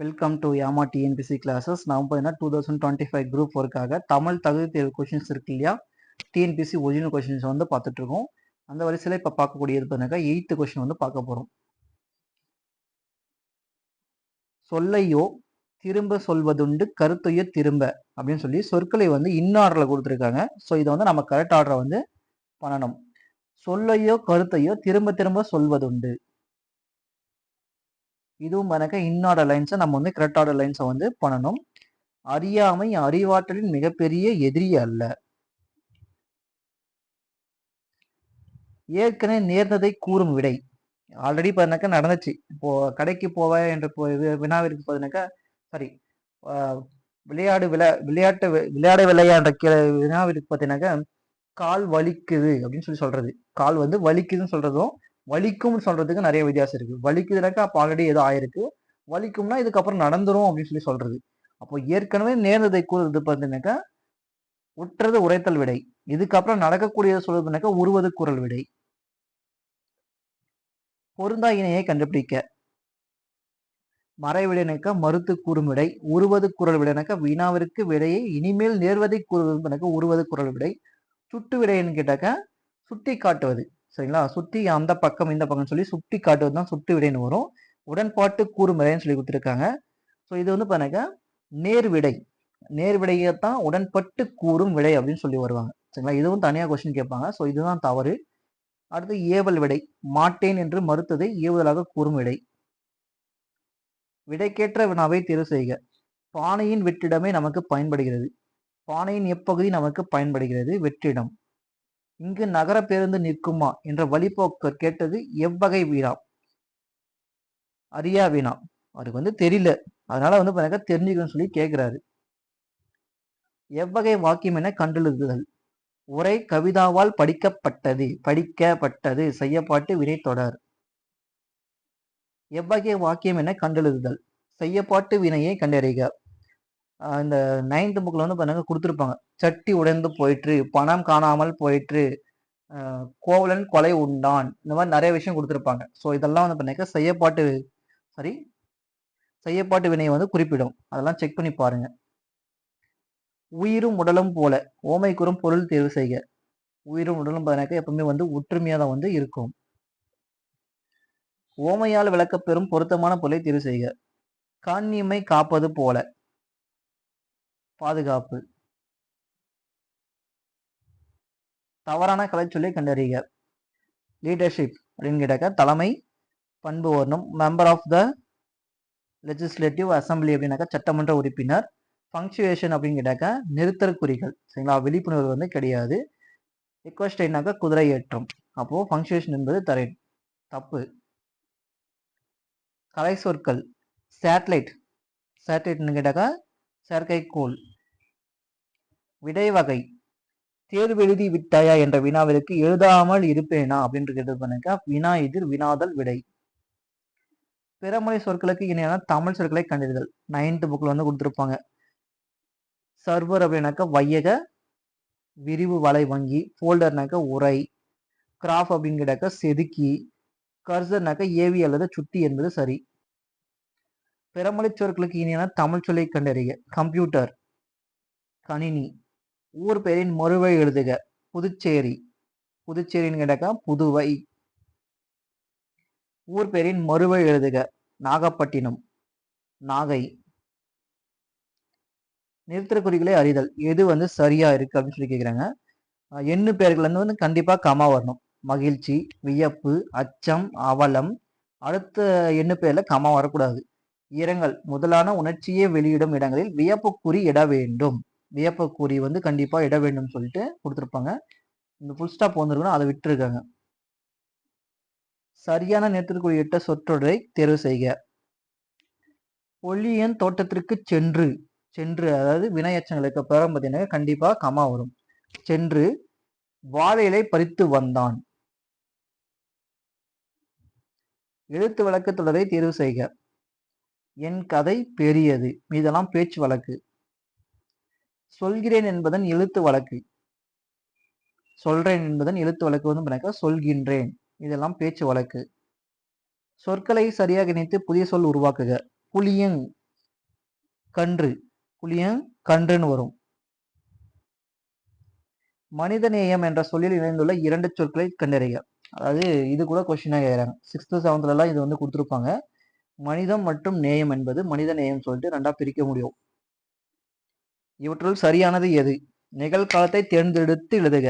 Welcome to யாமா TNPSC classes. நான் பார்த்தீங்கன்னா 2025 குரூப் ஒர்க்காக தமிழ் தகுதி தேர்வு கொஷின்ஸ் இருக்கு இல்லையா, டிஎன்பிசி ஒரிஜினல் கொஷின்ஸ் வந்து பார்த்துட்டு இருக்கோம். அந்த வரிசையில் இப்போ பார்க்கக்கூடியது பார்த்தீங்கன்னா 8th கொஷின் வந்து பார்க்க போகிறோம். சொல்லையோ திரும்ப சொல்வதுண்டு கருத்தையோ திரும்ப அப்படின்னு சொல்லி சொற்களை வந்து இன்னாரில் கொடுத்துருக்காங்க. ஸோ இதை வந்து நம்ம கரெக்ட் ஆர்டரை வந்து பண்ணணும். சொல்லையோ கருத்தையோ திரும்ப திரும்ப சொல்வதுண்டு, இதுவும் எனக்கு இன்னார்டர் லைன்ஸை நம்ம வந்து கரெக்ட் ஆர்டர் லைன்ஸை வந்து பண்ணணும். அறியாமை அறிவாற்றலின் மிகப்பெரிய எதிரி அல்ல. ஏற்கனவே நேர்ந்ததை கூறும் விடை. ஆல்ரெடி பார்த்தீங்கன்னாக்கா நடந்துச்சு. இப்போ கடைக்கு போவேன் என்ற வினாவிற்கு பார்த்தீங்கன்னாக்கா சாரி விளையாட விளையா என்ற வினாவிற்கு பார்த்தீங்கன்னாக்கா கால் வலிக்குது அப்படின்னு சொல்லி சொல்றது. கால் வந்து வலிக்குதுன்னு சொல்றதும் வலிக்கும்னு சொல்றதுக்கு நிறைய வித்தியாசம் இருக்கு. வலிக்குதுனாக்கா அப்போ ஆல்ரெடி ஏதோ ஆயிருக்கு, வலிக்கும்னா இதுக்கப்புறம் நடந்துரும் அப்படின்னு சொல்லி சொல்றது. அப்போ ஏற்கனவே நேர்ந்ததை கூறுறது பார்த்தீங்கன்னாக்கா உற்றது உரைத்தல் விடை. இதுக்கப்புறம் நடக்கக்கூடியதை சொல்றதுனாக்கா உருவது குரல் விடை. பொருந்தா இணையை கண்டுபிடிக்க. மறைவிடைனாக்கா மறுத்து கூறும் விடை. உருவது குரல் விடைனாக்கா வினாவிற்கு விடையை இனிமேல் நேர்வதை கூறுவதுனாக்கா உருவது குரல் விடை. சுட்டு விடைன்னு கேட்டாக்கா சுட்டி காட்டுவது. சரிங்களா, சுட்டி அந்த பக்கம் இந்த பக்கம் சொல்லி சுட்டி காட்டுவது தான் சுட்டு விடைன்னு வரும். உடன்பாட்டு கூறும் விடைன்னு சொல்லி கொடுத்துருக்காங்க. ஸோ இது வந்து பாருங்க நேர் விடை. நேர் விடையத்தான் உடன்பட்டு கூறும் விடை அப்படின்னு சொல்லி வருவாங்க. சரிங்களா, இதுவும் தனியாக கொஸ்டின் கேட்பாங்க. ஸோ இதுதான் தவறு. அடுத்து ஏவல் விடை. மாட்டேன் என்று மறுத்ததை ஏவுதலாக கூறும் விடை. விடைக்கேற்ற வினாவை தேர்வு செய்க. பானையின் வெற்றிடமே நமக்கு பயன்படுகிறது. பானையின் எப்பகுதி நமக்கு பயன்படுகிறது? வெற்றிடம். இங்கு நகர பேருந்து நிற்குமா என்ற வழிபோக்கர் கேட்டது எவ்வகை வினா? அறியா வினா. அவருக்கு வந்து தெரியல, அதனால வந்து தெரிஞ்சுக்கணும்னு சொல்லி கேட்கிறாரு. எவ்வகை வாக்கியம் என கண்டெழுதுதல். உரை கவிதாவால் படிக்கப்பட்டது செய்யப்பாட்டு வினை தொடர். எவ்வகை வாக்கியம் என கண்டெழுதுதல். செய்யப்பாட்டு வினையை கண்டறிக. இந்த 9th புக்ல வந்து பாருங்க கொடுத்துருப்பாங்க. சட்டி உடைந்து போயிற்று, பணம் காணாமல் போயிற்று, கோவலன் கொலை உண்டான், இந்த மாதிரி நிறைய விஷயம் கொடுத்துருப்பாங்க. ஸோ இதெல்லாம் வந்து பாருங்க செய்யப்பாட்டு வினையை வந்து குறிப்பிடும். அதெல்லாம் செக் பண்ணி பாருங்க. உயிரும் உடலும் போல ஓமை கூறும் பொருள் தேர்வு செய்க. உயிரும் உடலும் பார்த்தீங்கன்னா எப்பவுமே வந்து ஒற்றுமையாக தான் வந்து இருக்கும். ஓமையால் விளக்கப்பெறும் பொருத்தமான பொருளை தேர்வு செய்க. கண்ணிமை காப்பது போல பாதுகாப்பு. தவறான கலைச்சொல்லை கண்டறிக. லீடர்ஷிப் அப்படின்னு கேட்டாக்க தலைமை பண்பு வரணும். Member of the legislative assembly அப்படின்னாக்கா சட்டமன்ற உறுப்பினர். பங்க்சுவேஷன் அப்படின்னு கேட்டாக்க நிறுத்தற் குறிகள். சரிங்களா, விழிப்புணர்வு வந்து கிடையாது. எக்வஸ்டைனாக்கா குதிரை ஏற்றம். அப்போ பங்க்சுவேஷன் என்பது தப்பு. கலை சொற்கள். சேட்டலைட்னு கேட்டாக்கா செயற்கைக்கோள். விடை வகை. தேர்வு எழுதி விட்டாயா என்ற வினாவிற்கு எழுதாமல் இருப்பேனா அப்படின்னு கேட்டதுனாக்கா வினா எதிர் வினாதல் விடை. பிறமொழி சொற்களுக்கு இணையான தமிழ் சொற்களை கண்டறிதல். 9th புக்ல வந்து கொடுத்துருப்பாங்க. சர்வர் அப்படின்னாக்கா வையக விரிவு வலை வங்கி. ஃபோல்டர்னாக்கா உரை. கிராஃப் அப்படின்னு கேட்டாக்கா செதுக்கி. கர்சர்னாக்கா ஏவி அல்லது சுட்டி என்பது சரி. பிறமொழி சொற்களுக்கு இணையான தமிழ் சொல்லை கண்டறிக. கம்ப்யூட்டர் கணினி. ஊர் பெயரின் மறுவை எழுதுக. புதுச்சேரி. புதுச்சேரின்னு கேட்டாக்கா புதுவை. ஊர் பெயரின் மறுவை எழுதுக. நாகப்பட்டினம் நாகை. நிறுத்தற் குறிகளை அறிதல். எது வந்து சரியா இருக்கு அப்படின்னு சொல்லி கேட்குறாங்க. எண்ணு பெயர்கள் வந்து கண்டிப்பா கமா வரணும். மகிழ்ச்சி, வியப்பு, அச்சம், அவலம். அடுத்த எண்ணு பெயர்ல கமா வரக்கூடாது. இரங்கல் முதலான உணர்ச்சியை வெளியிடும் இடங்களில் வியப்புக்குறி இட வேண்டும். வியப்புக்குறி வந்து கண்டிப்பா இட வேண்டும் சொல்லிட்டு கொடுத்துருப்பாங்க. இந்த புல் ஸ்டாப் வந்துருக்கணும், அதை விட்டுருக்காங்க. சரியான நிறுத்தற்குறி இட்ட சொற்றொடரை தேர்வு செய்க. பொல்லியன் தோட்டத்திற்கு சென்று. அதாவது வினையச்சங்களுக்கு பிறகு பார்த்தீங்கன்னா கண்டிப்பா கமா வரும். சென்று வாழை பறித்து வந்தான். எழுத்து வழக்கு தொடரை தேர்வு செய்க. என் கதை பெரியது, இதெல்லாம் பேச்சு வழக்கு. சொல்கிறேன் என்பதன் எழுத்து வழக்கு. சொல்றேன் என்பதன் எழுத்து வழக்கு வந்து சொல்கின்றேன், இதெல்லாம் பேச்சு வழக்கு. சொற்களை சரியாக இணைத்து புதிய சொல் உருவாக்குக. புளியங் கன்று, புளியங் கன்றுன்னு வரும். மனிதநேயம் என்ற சொல்லில் இணைந்துள்ள 2 சொற்களை கண்டறிக. அதாவது இது கூட கொஸ்டினா கேட்குறாங்க. 6th 7th எல்லாம் இது வந்து கொடுத்துருப்பாங்க. மனிதம் மற்றும் நேயம் என்பது மனித நேயம் சொல்லிட்டு 2ஆ பிரிக்க முடியும். இவற்றுள் சரியானது எது? நிகழ்காலத்தை தேர்ந்தெடுத்து எழுதுக.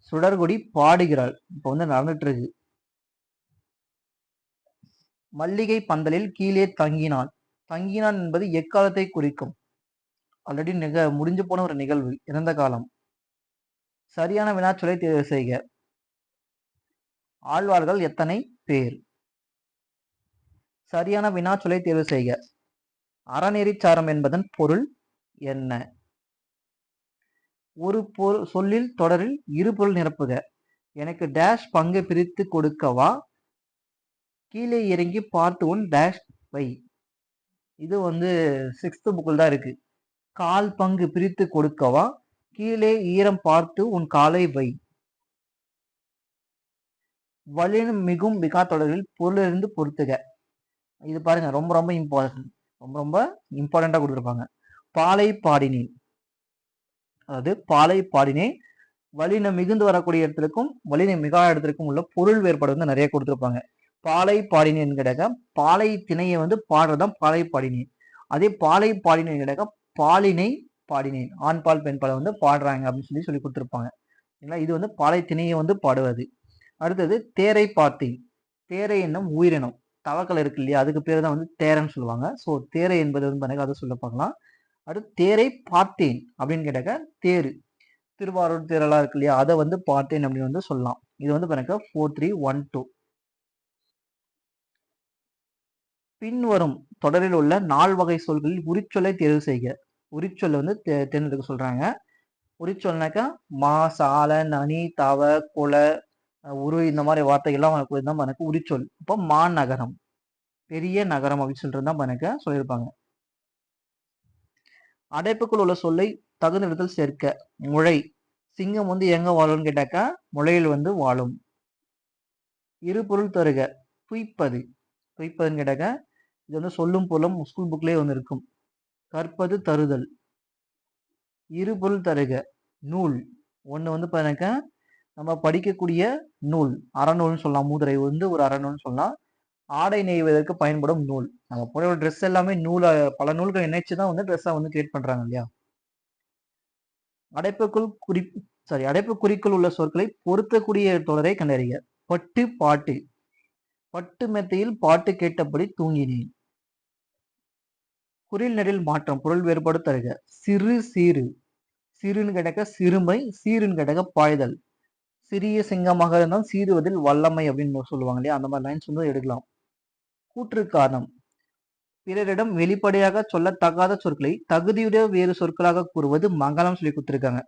சுடர்கொடி பாடுகிறாள். இப்ப வந்து நடந்துட்டு இருக்கு. மல்லிகை பந்தலில் கீழே தங்கினான். தங்கினான் என்பது எக்காலத்தை குறிக்கும். ஆல்ரெடி முடிஞ்சு போன ஒரு நிகழ்வு, இறந்த காலம். சரியான வினாச்சொல்லை தேர்வு செய்க. ஆழ்வார்கள் எத்தனை பேர்? சரியான வினாச்சொல்லை தேர்வு செய்க. அறநெறிச்சாரம் என்பதன் பொருள் என்ன? ஒரு சொல்லில் தொடரில் இரு பொருள் நிரப்புக. எனக்கு டேஷ் பங்கு பிரித்து கொடுக்கவா, கீழே இறங்கி பார்த்து உன் டேஷ் வை. இது வந்து 6th புக்கில் தான் இருக்கு. கால் பங்கு பிரித்து கொடுக்கவா, கீழே ஈரம் பார்த்து உன் காலை வை. வலினும் மிகும் மிகா தொடரில் பொருளிலிருந்து பொறுத்துக. இது பாருங்க, ரொம்ப ரொம்ப இம்பார்ட்டண்டா கொடுத்துருப்பாங்க. பாலை பாடினேன், அதாவது பாலை பாடினேன் வலின மிகுந்து வரக்கூடிய இடத்திற்கும் வலின மிகா இடத்திற்கும் உள்ள பொருள் வேறுபாடு வந்து நிறைய கொடுத்துருப்பாங்க. பாலை பாடினேன் கிடக்க பாலை திணையை வந்து பாடுறதான் பாலை பாடினேன். அதே பாலை பாடினேன் கிடக்க பாலினை பாடினேன், ஆண் பால் பெண் பாலை வந்து பாடுறாங்க அப்படின்னு சொல்லி கொடுத்துருப்பாங்க. இது வந்து பாலை திணையை வந்து பாடுவது. அடுத்தது தேரை பார்த்தேன். தேரை என்னும் உயிரினம், தவக்கலை இருக்கு இல்லையா, அதுக்கு பேர் தான் வந்து தேரைன்னு சொல்லுவாங்க. ஸோ தேரை என்பது வந்து எனக்கு அதை சொல்ல பார்க்கலாம். அடுத்து தேரை பார்த்தேன் அப்படின்னு கேட்டாக்க தேரு, திருவாரூர் தேரெல்லாம் இருக்கு இல்லையா, அதை வந்து பார்த்தேன் அப்படின்னு வந்து சொல்லலாம். இது வந்து எனக்கு 4312. பின்வரும் தொடரில் உள்ள 4 வகை சொல்களில் உரிச்சொல்லை தேர்வு செய்க. உரிச்சொல்லை வந்து தேர்ந்தெடுக்க சொல்றாங்க. உரிச்சொல்னாக்கா மா, சால, நனி, தவ, குல, உரு இந்த மாதிரி வார்த்தைகள்லாம் எனக்கு உரிச்சொல். இப்போ மாநகரம், பெரிய நகரம் அப்படின்னு சொல்லிட்டு தான் எனக்கு சொல்லியிருப்பாங்க. அடைப்புக்குள் உள்ள சொல்லை தகுந்த இடத்தில் சேர்க்க. முளை, சிங்கம் வந்து எங்க வாழும்னு கேட்டாக்கா முளையில் வந்து வாழும். இரு பொருள் தருக. துய்ப்பது, துய்ப்பதுன்னு கேட்டாக்கா இது வந்து சொல்லும் பொருளும் ஸ்கூல் புக்லேயே வந்து இருக்கும். கற்பது தருதல். இரு பொருள் தருக. நூல், ஒன்று வந்து பாருங்க நம்ம படிக்கக்கூடிய நூல், அறநூல்னு சொல்லலாம். மூதுரை வந்து ஒரு அறநூல்னு சொல்லலாம். ஆடை நெய்வதற்கு பயன்படும் நூல். நம்ம போட ட்ரெஸ் எல்லாமே நூலை, பல நூல்கள் இணைச்சுதான் வந்து ட்ரெஸ்ஸை வந்து கிரியேட் பண்றாங்க இல்லையா. அடைப்புக்குறிக்குள் உள்ள சொற்களை பொருத்தக்கூடிய தொடரை கண்டறிக. பட்டு பாட்டு, பட்டு மெத்தையில் பாட்டு கேட்டபடி தூங்கினேன். குறில் நெடில் மாற்றம், பொருள் வேறுபாடு தருக. சிறு சீரு, சிறுன்னு கேட்டாக்க சிறுமை, சீருன்னு கேட்டாக்க பாய்தல். சிறிய சிங்கமாக இருந்தால் சீருவதில் வல்லமை அப்படின்னு சொல்லுவாங்க இல்லையா, அந்த மாதிரி லைன்ஸ் வந்து எடுக்கலாம். கூற்று காரணம், பிறரிடம் வெளிப்படையாக சொல்லத்தகாத சொற்களை தகுதியுடைய வேறு சொற்களாக கூறுவது மங்களம் சொல்லி கொடுத்துருக்காங்க.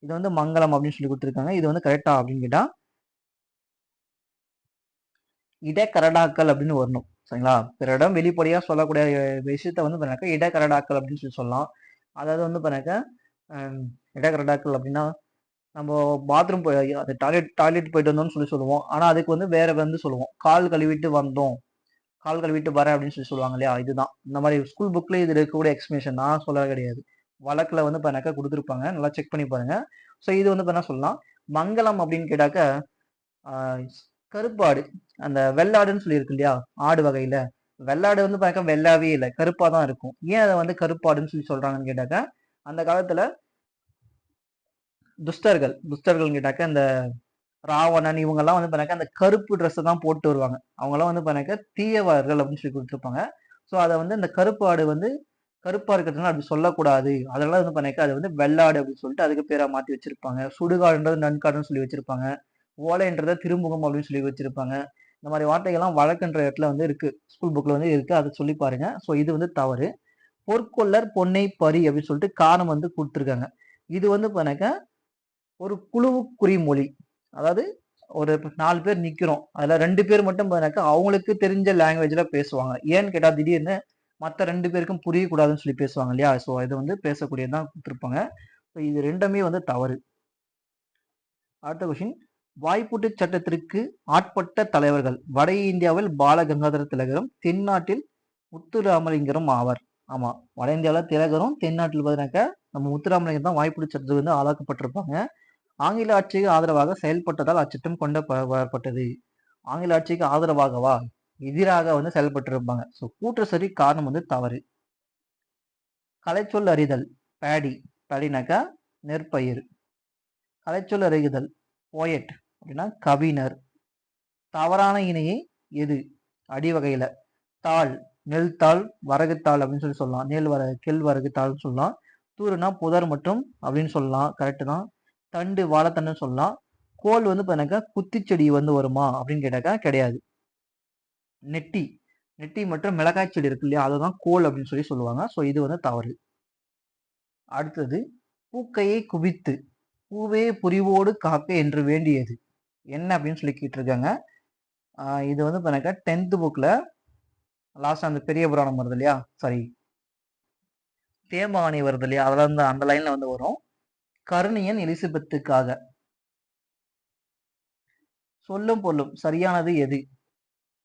இது வந்து மங்களம் அப்படின்னு சொல்லி கொடுத்துருக்காங்க. இது வந்து கரெக்டா அப்படின்னு கேட்டா இடக்கரடாக்கள் அப்படின்னு வரணும். சரிங்களா. பிறரிடம் வெளிப்படையா சொல்லக்கூடிய விஷயத்த வந்து இடக்கரடாக்கள் அப்படின்னு சொல்லி சொல்லலாம். அதாவது வந்து இடக்கரடாக்கள் அப்படின்னா நம்ம பாத்ரூம் போய் அது டாய்லெட் போயிட்டு வந்தோம்னு சொல்லி சொல்லுவோம். ஆனா அதுக்கு வந்து வேற வந்து சொல்லுவோம், கால் கழுவிட்டு வந்தோம், கால் கழுவிட்டு வரேன் அப்படின்னு சொல்லி சொல்லுவாங்க இல்லையா. இதுதான் இந்த மாதிரி ஸ்கூல் புக்ல இது இருக்கக்கூடிய எக்ஸ்பிளேஷன், நான் சொல்ல கிடையாது. வழக்குல வந்து கொடுத்துருப்பாங்க, நல்லா செக் பண்ணி பாருங்க. ஸோ இது வந்து என்ன சொல்லலாம், மங்களம் அப்படின்னு கேட்டாக்க கருப்பாடு, அந்த வெள்ளாடுன்னு சொல்லி இருக்கு இல்லையா, ஆடு வகையில வெள்ளாடு வந்து வெள்ளாவே இல்லை, கருப்பா தான் இருக்கும். ஏன் அதை வந்து கருப்பாடுன்னு சொல்லி சொல்றாங்கன்னு கேட்டாக்க அந்த காலத்துல துஷ்டர்கள் கேட்டாக்க இந்த ராவணன் இவங்கெல்லாம் வந்து அந்த கருப்பு ட்ரெஸ்ஸை தான் போட்டு வருவாங்க. அவங்கெல்லாம் வந்து தீயவர்கள் அப்படின்னு சொல்லி கொடுத்துருப்பாங்க. ஸோ அதை வந்து இந்த கருப்பு ஆடு வந்து கருப்பா இருக்கிறதுனால அப்படி சொல்லக்கூடாது, அதெல்லாம் வந்து அது வந்து வெள்ளாடு அப்படின்னு சொல்லிட்டு அதுக்கு பேரா மாத்தி வச்சிருப்பாங்க. சுடுகாடுன்றது நன்காடுன்னு சொல்லி வச்சிருப்பாங்க. ஓலைன்றதை திருமுகம் அப்படின்னு சொல்லி வச்சிருப்பாங்க. இந்த மாதிரி வார்த்தைகள்லாம் வழக்குன்ற இடத்துல வந்து இருக்கு, ஸ்கூல் புக்ல வந்து இருக்கு, அதை சொல்லி பாருங்க. ஸோ இது வந்து தவறு. பொற்கொள்ளர் பொன்னை பறி அப்படின்னு சொல்லிட்டு காரணம் வந்து கொடுத்துருக்காங்க. இது வந்து ஒரு குழு குறிமொழி. அதாவது ஒரு 4 பேர் நிக்கிறோம், அதுல 2 பேர் மட்டும் அவங்களுக்கு தெரிஞ்ச லாங்குவேஜ்ல பேசுவாங்க. ஏன்னு கேட்டா திடீர்னு மற்ற 2 பேருக்கும் புரியக்கூடாதுன்னு சொல்லி பேசுவாங்க இல்லையா. ஸோ இது வந்து பேசக்கூடியதான் கொடுத்துருப்பாங்க. ஸோ இது ரெண்டுமே வந்து தவறு. அடுத்த கொஸ்டின், வாய்ப்பூட்டு சட்டத்திற்கு ஆட்பட்ட தலைவர்கள். வட இந்தியாவில் பாலகங்காதர திலகரும், தென்னாட்டில் முத்துராமலிங்கரும் ஆவர். ஆமா, வட இந்தியாவில் திலகரும், தென்னாட்டில் பார்த்தீங்கன்னாக்கா நம்ம முத்துராமலிங்கம் தான் வாய்ப்பிடி சட்டத்துக்கு வந்து ஆளாக்கப்பட்டிருப்பாங்க. ஆங்கில ஆட்சிக்கு ஆதரவாக செயல்பட்டதால் அச்சட்டம் வரப்பட்டது. ஆங்கில ஆட்சிக்கு ஆதரவாகவா, எதிராக வந்து செயல்பட்டிருப்பாங்க. ஸோ கூற்று சரி, காரணம் வந்து தவறு. கலைச்சொல் அறிதல், பேடி, பேடினாக்கா நெற்பயிர். கலைச்சொல் அறிதல், போயட் அப்படின்னா கவிஞர். தவறான இணையை எது, அடிவகையில. தாள், நெல் தாள், வரகு தாள் அப்படின்னு சொல்லலாம். நெல் வரகு, கேழ்வரகு தாள்னு சொல்லலாம். தூறுனா புதர் மற்றும் அப்படின்னு சொல்லலாம், கரெக்டு தான். தண்டு, வாழைத்தண்டுன்னு சொல்லலாம். கோல் வந்து பார்த்தீங்கன்னாக்கா குத்திச்செடி வந்து வருமா அப்படின்னு கேட்டாக்கா கிடையாது. நெட்டி, நெட்டி மற்றும் மிளகாய் செடி இருக்கு இல்லையா, அதுதான் கோல் அப்படின்னு சொல்லுவாங்க. ஸோ இது வந்து தவறு. அடுத்தது, பூக்கையை குவித்து பூவே புரிவோடு காக்க என்று வேண்டியது என்ன அப்படின்னு சொல்லி கேட்டிருக்காங்க. இது வந்து பார்த்தீங்கன்னாக்கா 10th புக்ல லாஸ்ட் அந்த பெரிய புராணம் வருது இல்லையா, சாரி தேம்பாவணி வருது இல்லையா, அதில் வந்து அந்த லைன்ல வந்து வரும். கருணியன் எலிசபெத்துக்காக. சொல்லும் பொருளும் சரியானது எது,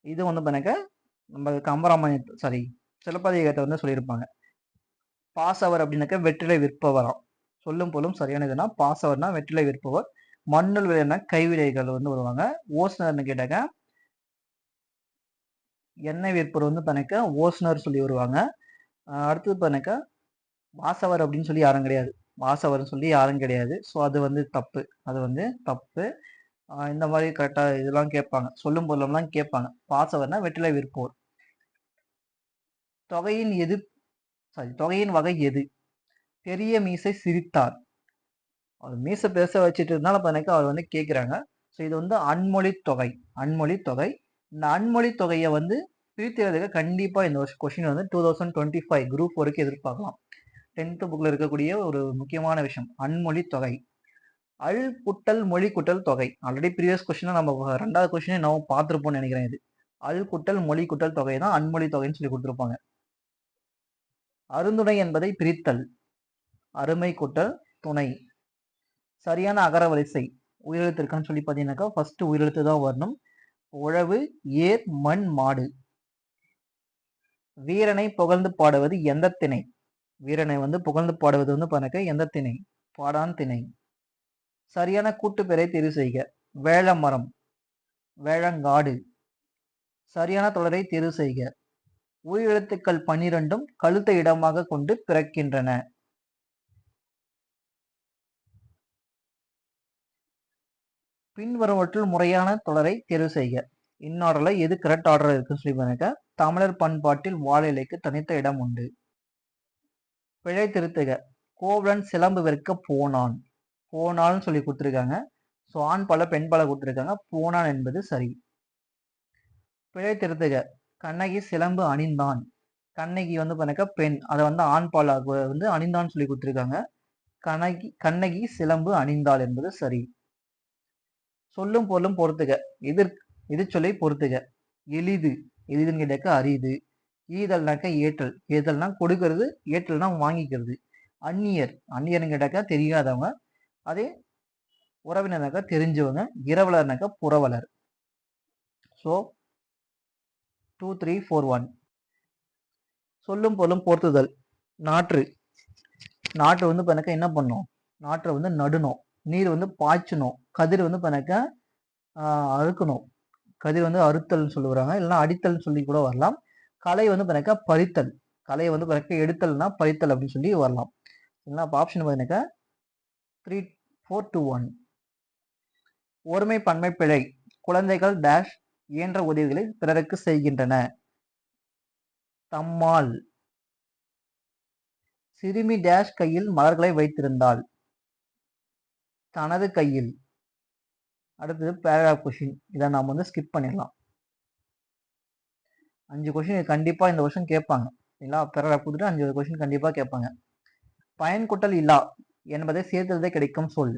இது வந்து பண்ணக்க நம்ம கம்பராமாயண சாரி சிலப்பதிகாரத்தை வந்து சொல்லியிருப்பாங்க. பாசவர் அப்படின்னாக்க வெற்றிலை விற்பவராம். சொல்லும் பொருளும் சரியானதுன்னா பாசவர்னா வெற்றிலை விற்பவர். மண்ணுள் விளையாடுனா கைவினைகள் வந்து வருவாங்க. ஓசுனர்னு கேட்டாக்க எண்ணெய் விற்பவர் வந்து பண்ணக்க ஓசுனர் சொல்லி வருவாங்க. அடுத்தது பண்ணக்க வாசவர் அப்படின்னு சொல்லி யாரும் கிடையாது. வாசவர்னு சொல்லி யாரும் கிடையாது. ஸோ அது வந்து தப்பு, அது வந்து தப்பு. இந்த மாதிரி கரெக்டாக இதெல்லாம் கேட்பாங்க, சொல்லும் பொருளெல்லாம் கேட்பாங்க. பாசவர்னா வெற்றிலை விற்போர். தொகையின் எது, சாரி தொகையின் வகை எது, பெரிய மீசை சிரித்தார். அவர் மீசை பேச வச்சுட்டு இருந்தாலும் பார்த்தீங்கன்னா அவர் வந்து கேட்குறாங்க. ஸோ இது வந்து அன்மொழி தொகை, அன்மொழி தொகை. இந்த அன்மொழி தொகையை வந்து பிரித்துறதுக்கு கண்டிப்பாக இந்த வருஷம் கொஸ்டின் வந்து 2025 குரூப் 4க்கு எதிர்பார்க்கலாம். 10th புக்ல இருக்கக்கூடிய ஒரு முக்கியமான விஷயம் அன்மொழி தொகை. அல் குட்டல் மொழி குட்டல் தொகை. ஆல்ரெடி ப்ரீவியஸ் கொஸ்டின் நம்ம 2வது கொஸ்டினே நம்ம பார்த்துருப்போம்னு நினைக்கிறேன். இது அல் குட்டல் மொழி குட்டல் தொகை தான் அன்மொழி தொகைன்னு சொல்லி கொடுத்துருப்பாங்க. அருந்துணை என்பதை பிரித்தல், அருமை குட்டல் துணை. சரியான அகர வரிசை உயிரெழுத்து இருக்கான்னு சொல்லி பார்த்தீங்கன்னாக்கா ஃபர்ஸ்ட் உயிரெழுத்து தான் வரணும். உழவு, ஏர், மண், மாடு. வீரனை புகழ்ந்து பாடுவது எந்த திணை, வீரனை வந்து புகழ்ந்து பாடுவது வந்து பாருங்க எந்த திணை, பாடான் திணை. சரியான கூட்டு பெயரை தெரிவு செய்க, வேளமரம், வேளங்காடு. சரியான தொடரை தேர்வு செய்க, உயிரெழுத்துக்கள் 12ம் கழுத்தை இடமாக கொண்டு பிறக்கின்றன. பின்வருவற்றுள் முறையான தொடரை தேர்வு செய்க. இந்நாடல எது கரெக்ட் ஆர்டர் இருக்குன்னு சொல்லி பாருங்க. தமிழர் பண்பாட்டில் வாழலைக்கு தனித்த இடம் உண்டு. பிழை திருத்துக, கோவலன் சிலம்பு விற்க போனான், போனான்னு சொல்லி கொடுத்துருக்காங்க. ஸோ ஆண் பால பெண் பால கொடுத்துருக்காங்க, போனான் என்பது சரி. பிழை திருத்துக, கண்ணகி சிலம்பு அணிந்தான். கண்ணகி வந்து பாருங்க பெண், அதை வந்து ஆண் பால வந்து அணிந்தான்னு சொல்லி கொடுத்துருக்காங்க. கண்ணகி சிலம்பு அணிந்தாள் என்பது சரி. சொல்லும் பொருளும் பொறுத்துக, எதிர் சொல்லை பொறுத்துக. எளிது, எளிதுன்னு கேட்டாக்க அரிது. ஈதல்னாக்க ஏற்றல், ஏதல்னா கொடுக்கறது, ஏற்றல்னா வாங்கிக்கிறது. அந்நியர், அந்நியர்னு கேட்டாக்கா தெரியாதவங்க. அதே உறவினர்னாக்கா தெரிஞ்சவங்க. இரவலர்னாக்கா புறவலர். ஸோ 2 3 4 1. சொல்லும் பொருளும் பொறுத்துதல். நாற்று, நாற்று வந்து பண்ணக்க என்ன பண்ணும், நாற்றை வந்து நடணும். நீர் வந்து பாய்ச்சணும். கதிர் வந்து பண்ணக்க அறுக்கணும். கதிர் வந்து அறுத்தல்னு சொல்லுவாங்க, இல்லைன்னா அடித்தல்னு சொல்லி கூட வரலாம். கலை வந்து பண்ணக்க பறித்தல், கலையை வந்து பண்ணக்க எடுத்தல்னா பறித்தல் அப்படின்னு சொல்லி வரலாம். சரிங்களா, அப்போ ஆப்ஷன் பார்த்தீங்கன்னாக்கா 3 4 2 1. ஒருமை பன்மை பிழை, குழந்தைகள் டேஷ் இயன்ற உதவிகளை பிறருக்கு செய்கின்றன. தம்மால். சிறுமி டேஷ் கையில் மலர்களை வைத்திருந்தாள், தனது கையில். அடுத்தது பேராகிராஃப் கொஸ்டின், இதை நாம் வந்து ஸ்கிப் பண்ணிடலாம். 5 கொஸ்டின் கண்டிப்பா இந்த வருஷம் கேட்பாங்க. சரிங்களா, பேராகிராஃப் கொடுத்துட்டு 5 கொஸ்டின் கண்டிப்பா கேட்பாங்க. பயன் குட்டல் இல்லா என்பதை சேர்த்தெழுத கிடைக்கும் சொல்,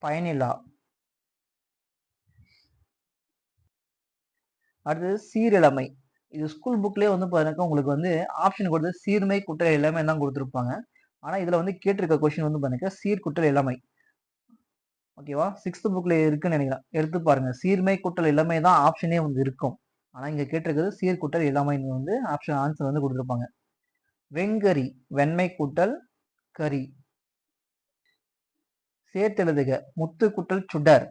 பயனில்லா. அடுத்தது சீரிழமை. இது ஸ்கூல் புக்லேயே வந்து பாருங்க உங்களுக்கு வந்து ஆப்ஷன் கொடுத்து சீர்மை குற்றல் எல்லாமே தான் கொடுத்துருப்பாங்க. ஆனா இதுல வந்து கேட்டிருக்க கொஸ்டின் வந்து பாருங்க சீர்குற்றல் இளமை. ஓகேவா, 6th புக்ல இருக்குன்னு நினைக்கிறேன், எடுத்து பாருங்க. சீர்மை குற்றல் இளமை தான் ஆப்ஷனே வந்து இருக்கும். ஆனா இங்க கேட்டிருக்கிறது சீர்குற்றல் இளமைன்னு வந்து ஆப்ஷன் ஆன்சர் வந்து கொடுத்துருப்பாங்க. வெங்கரி வெண்மை கூட்டல் கரி. சேர்த்தெழுதுக முத்து கூட்டல் சுடர்,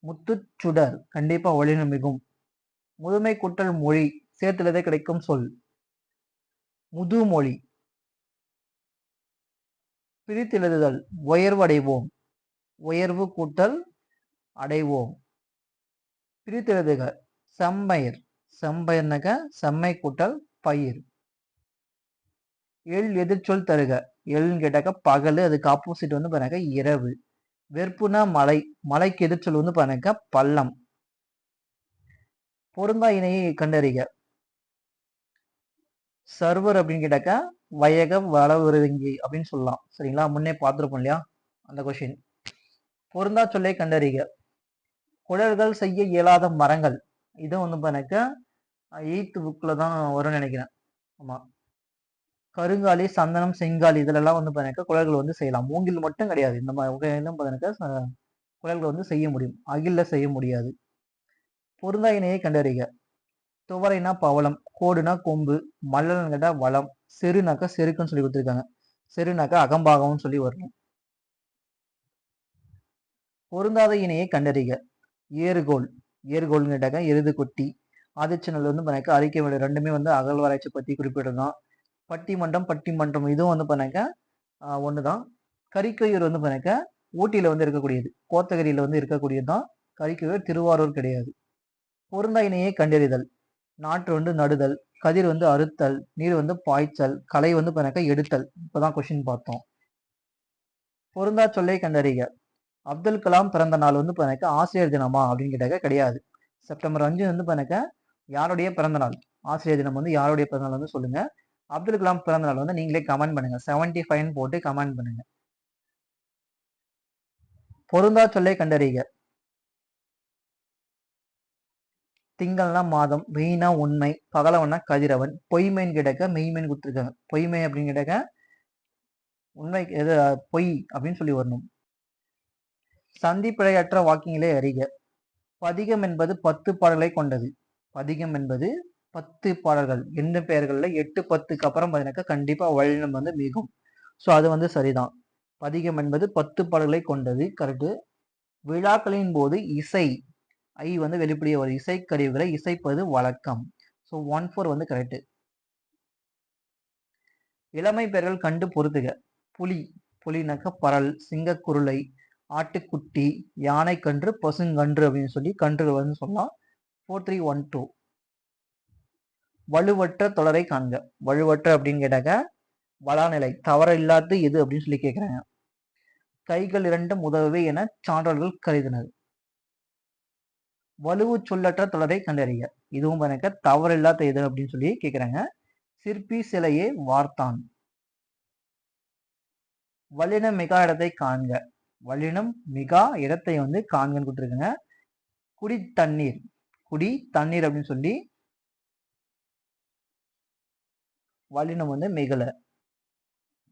முத்து சுடர் கண்டிப்பா வலினம் மிகும். முதுமை கூட்டல் மொழி சேர்த்தெழுத கிடைக்கும் சொல் முதுமொழி. பிரித்தெழுதுதல் உயர்வு அடைவோம், உயர்வு கூட்டல் அடைவோம். பிரித்தெழுதுக செம்பயிர், செம்பயிர்னக செம்மை கூட்டல் பயிர். எள் எதிர்ச்சொல் தருக, எள்னு கேட்டாக்க பகல், அதுக்கு ஆப்போசிட் வந்து பாருங்க இரவு. வெறுப்புனா மலை, மலைக்கு எதிர்ச்சொல் வந்து பாருங்க பள்ளம். பொருந்தா இணையை கண்டறிக. சர்வர் அப்படின்னு கேட்டாக்க வயக வளவுருவங்கி அப்படின்னு சொல்லலாம். சரிங்களா, முன்னே பார்த்துருப்போம் இல்லையா அந்த கொஸ்டின். பொருந்தா சொல்லை கண்டறிக. குழல்கள் செய்ய இயலாத மரங்கள், இதுவும் வந்து பாருங்க 8th புக்ல தான் வரும்னு நினைக்கிறேன். ஆமா, கருங்காலி, சந்தனம், செங்காலி இதுலெல்லாம் வந்து பாருங்க குழல்கள் வந்து செய்யலாம். மூங்கில் மட்டும் கிடையாது, இந்த மாதிரி குழல்கள் வந்து செய்ய முடியும், அகில்ல செய்ய முடியாது. பொருந்தா இணையை கண்டறிக. துவரைனா பவளம், கோடுனா கொம்பு, மல்லல்னு கேட்டா வளம், செருனாக்கா செருக்குன்னு சொல்லி கொடுத்துருக்காங்க. செருனாக்கா அகம்பாகம்னு சொல்லி வரணும். பொருந்தாத இணையை கண்டறிக. ஏறுகோல், ஏறுகோல்னு கேட்டாக்க எருது கொட்டி. ஆதிச்சநல்லூர் வந்து பண்ணாக்க அறிக்கை விட ரெண்டுமே வந்து அகழ்வாராய்ச்சி பத்தி குறிப்பிடுறதுதான். பட்டிமன்றம், பட்டிமன்றம் இதுவும் வந்து பண்ணாக்க ஒண்ணுதான். கரிக்கையூர் வந்து பண்ணாக்க ஊட்டியில வந்து இருக்கக்கூடியது, கோத்தகிரியில வந்து இருக்கக்கூடியதுதான் கரிக்கையூர், திருவாரூர் கிடையாது. பொருந்தா இணையை கண்டறிதல். நாற்று வந்து நடுதல், கதிர் வந்து அறுத்தல், நீர் வந்து பாய்ச்சல், களை வந்து பண்ணாக்க எடுத்தல். இப்பதான் கொஸ்டின் பார்த்தோம். பொருந்தா சொல்லை கண்டறிக. அப்துல் கலாம் பிறந்த நாள் வந்து பண்ணாக்க ஆசிரியர் தினமா அப்படின்னு கேட்டாக்க கிடையாது. செப்டம்பர் 5 வந்து பண்ணாக்க யாருடைய பிறந்த நாள், ஆசிரியர் தினம் வந்து யாருடைய பிறந்த நாள் வந்து சொல்லுங்க. அப்துல் கலாம் பிறந்த நாள் வந்து நீங்களே கமெண்ட் பண்ணுங்க, 75 போட்டு கமெண்ட் பண்ணுங்க. பொருந்தா சொல்லை கண்டறிக. திங்கள்னா மாதம், மெய்னா உண்மை, பகலவனா கதிரவன், பொய்மைன்னு கேட்டாக்க மெய்மைன்னு கொடுத்துருக்காங்க. பொய்மை அப்படின்னு கேட்டாக்க உண்மை எது பொய் அப்படின்னு சொல்லி வரணும். சந்தி பிழையற்ற வாக்கியங்களே அறிக. பதிகம் என்பது 10 பாடல்களை கொண்டது. பதிகம் என்பது 10 பாடல்கள், எந்த பெயர்கள்ல 8 10க்கு அப்புறம் பார்த்தீங்கன்னாக்கா கண்டிப்பா வல்லினம் வந்து மிகும். ஸோ அது வந்து சரிதான். பதிகம் என்பது 10 பாடல்களை கொண்டது, கரெக்டு. விழாக்களின் போது இசை ஐ வந்து வெளிப்படைய ஒரு இசைக்கருவிகளை இசைப்பது வழக்கம். ஸோ 14 வந்து கரெக்டு. இளமை பெயர்கள் கண்டு பொறுத்துக. புலி, புலினாக்க பரல், சிங்கக்குருளை, ஆட்டுக்குட்டி, யானை கன்று, பசுங்கன்று அப்படின்னு சொல்லி கன்றுகள் வந்து சொல்லலாம். 4312. வலுவற்ற தொடரை காண்க. வலுவற்ற அப்படின்னு கேட்டாக்க வளாநிலை, தவற இல்லாத எது அப்படின்னு சொல்லி கேட்கிறாங்க. கைகள் இரண்டும் உதவுவே என சான்றோர்கள் கருதினர். வலுவு சொல்லற்ற தொடரை கண்டறிக. இதுவும் எனக்கு தவறில்லாத எது அப்படின்னு சொல்லி கேட்கிறாங்க. சிற்பி சிலையே வார்த்தான். வல்லினம் மிகா இடத்தை காண்க. வல்லினம் மிகா இடத்தை வந்து காண்கன்னு கொடுத்துருக்குங்க. குடி தண்ணீர், குடி தண்ணீர் அப்படின்னு சொல்லி வல்லினம் வந்து மிகல.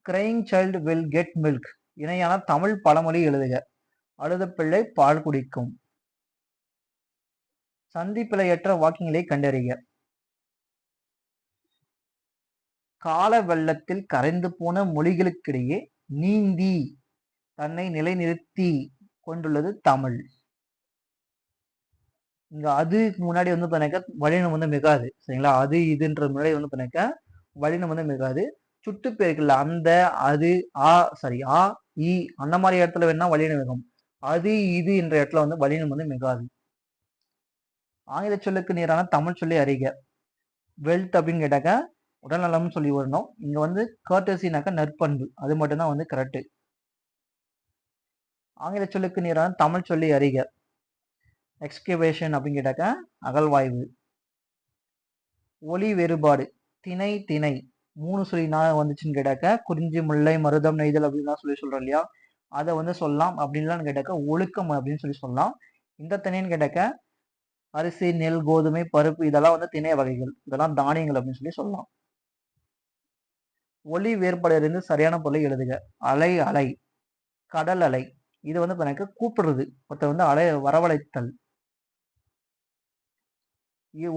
Crying child will get milk, இணையான தமிழ் பழமொழி எழுதுக. அழுத பிள்ளை பால் குடிக்கும். சந்தி பிழையற்ற வாக்கியங்களை கண்டறிக. கால வெள்ளத்தில் கரைந்து போன மொழிகளுக்கிடையே நீந்தி தன்னை நிலைநிறுத்தி கொண்டுள்ளது தமிழ். இங்க அதுக்கு முன்னாடி வந்து பண்ணாக்க வல்லினம் வந்து மிகாது. சரிங்களா, அது இதுன்ற முன்னாடி வந்து பண்ணாக்க வல்லினம் வந்து மிகாது. சுட்டு பெயர்கள்ல அந்த, அது, ஆ இ அந்த மாதிரி இடத்துல வேணா வல்லினம் மிகும். அது இது என்ற இடத்துல வந்து வல்லினம் வந்து மிகாது. ஆங்கில சொல்லுக்கு நேரான தமிழ் சொல்லி அறிக. வெல்த் அப்படின்னு கேட்டாக்க உடல்நலம்னு சொல்லி வரணும். இங்க வந்து கர்டசினாக்க நற்பண்பு, அது மட்டும்தான் வந்து கரெக்ட். ஆங்கில சொல்லுக்கு நேரான தமிழ் சொல்லி அறிக. எக்ஸ்கவேஷன் அப்படின்னு கேட்டாக்க அகழ்வாய்வு. ஒலி வேறுபாடு. திணை திணை 3 சொல்லி நான் வந்துச்சுன்னு கேட்டாக்க குறிஞ்சி, முல்லை, மருதம், நெய்தல் அப்படின்னு சொல்லி சொல்றோம் இல்லையா, அதை வந்து சொல்லலாம். அப்படின்லாம் கேட்டாக்க ஒழுக்கம் அப்படின்னு சொல்லி சொல்லலாம். இந்த திணைன்னு கேட்டாக்க அரிசி, நெல், கோதுமை, பருப்பு இதெல்லாம் வந்து திணை வகைகள், இதெல்லாம் தானியங்கள் அப்படின்னு சொல்லி சொல்லலாம். ஒலி வேறுபாடு இருந்து சரியான பொருளை எழுதுக. அலை, அலை, கடல் அலை, இது வந்து எனக்கு கூப்பிடுறது, ஒருத்தர் வந்து அலை வரவழைத்தல்.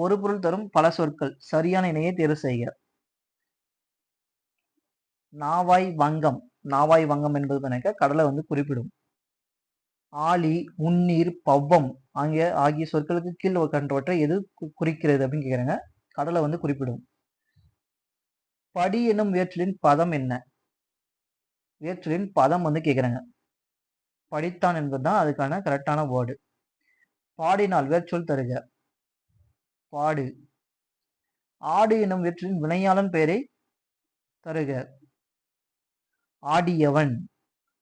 ஒரு பொருள் தரும் பல சொற்கள், சரியான இணையை தேர்வு செய்க. நாவாய் வங்கம். நாவாய் வங்கம் என்பது பார்த்தீங்கன்னாக்கா கடலை வந்து குறிப்பிடும். ஆழி, முன்னீர், பவ்வம் ஆகிய சொற்களுக்கு கீழ் கண்டவற்றை எது குறிக்கிறது அப்படின்னு கேக்குறாங்க. கடலை வந்து குறிப்பிடும். படி என்னும் வேற்றலின் பதம் என்ன? வேற்றலின் பதம் வந்து கேக்குறாங்க. படித்தான் என்பதுதான் அதுக்கான கரெக்டான வேர்டு. பாடினால் வேர்ச்சொல் தருக. பாடு. ஆடு என்னும் வேற்றலின் வினையாளன் பெயரை தருக. ஆடியவன்.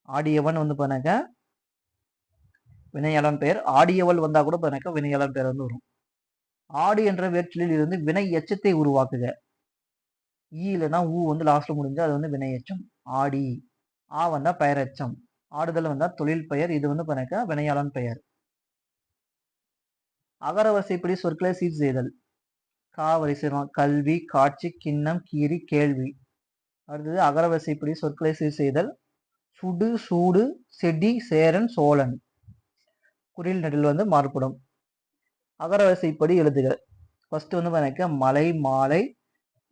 ஆடியவன் வந்து பாருங்க வினையாளன் பெயர். ஆடியவள் வந்தா கூட பாருங்க வினையாளன் பெயர் வந்து வரும். ஆடு என்ற வேற்றலில் இருந்து வினை எச்சத்தை உருவாக்குக. ஈ இல்லைன்னா ஊ வந்து லாஸ்ட்ல முடிஞ்சு அது வந்து வினை எச்சம். ஆடி. ஆ வந்தா பெயரெச்சம். ஆடுதல் வந்தா தொழில் பெயர். இது வந்து பாருங்க வினையாளன் பெயர். அகர வரிசைப்படி சொற்களை சீர் செய்தல். கா வரிசை கல்வி, காட்சி, கிண்ணம், கீரி, கேள்வி. அடுத்தது அகர வரிசைப்படி சொற்களை சீர் செய்தல். சுடு, சூடு, செடி, சேரன், சோழன். குறில் நெடில் வந்து மாறுபடும். அகர வரிசைப்படி எழுதுக. ஃபர்ஸ்ட் வந்து பாருங்க மலை, மாலை,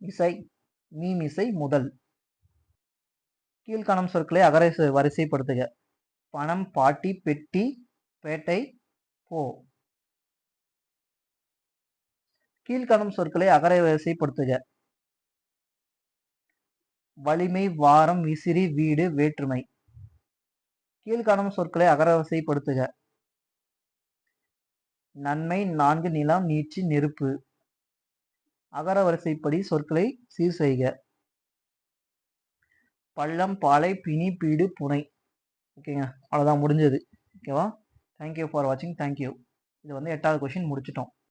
இசை, மீமிசை, முதல். கீழ்காணும் சொற்களை அகர வரிசைப்படுத்துக. பணம், பாட்டி, பெட்டி, பேட்டை, போ. கீழ்காணும் சொற்களை அகர வரிசைப்படுத்துக. வலிமை, வாரம், விசிறி, வீடு, வேற்றுமை. கீழ்காணும் சொற்களை அகர வரிசைப்படுத்துக. நன்மை, நான்கு, நிலம், நீட்சி, நெருப்பு. அகர வரிசைப்படி சொற்களை சீர் செய்க. பள்ளம், பாலை, பிணி, பீடு, புனை. ஓகேங்க, அவ்வளோதான் முடிஞ்சது. ஓகேவா? தேங்க்யூ ஃபார் வாட்சிங். தேங்க்யூ. இது வந்து 8வது கொஸ்டின் முடிச்சிட்டோம்.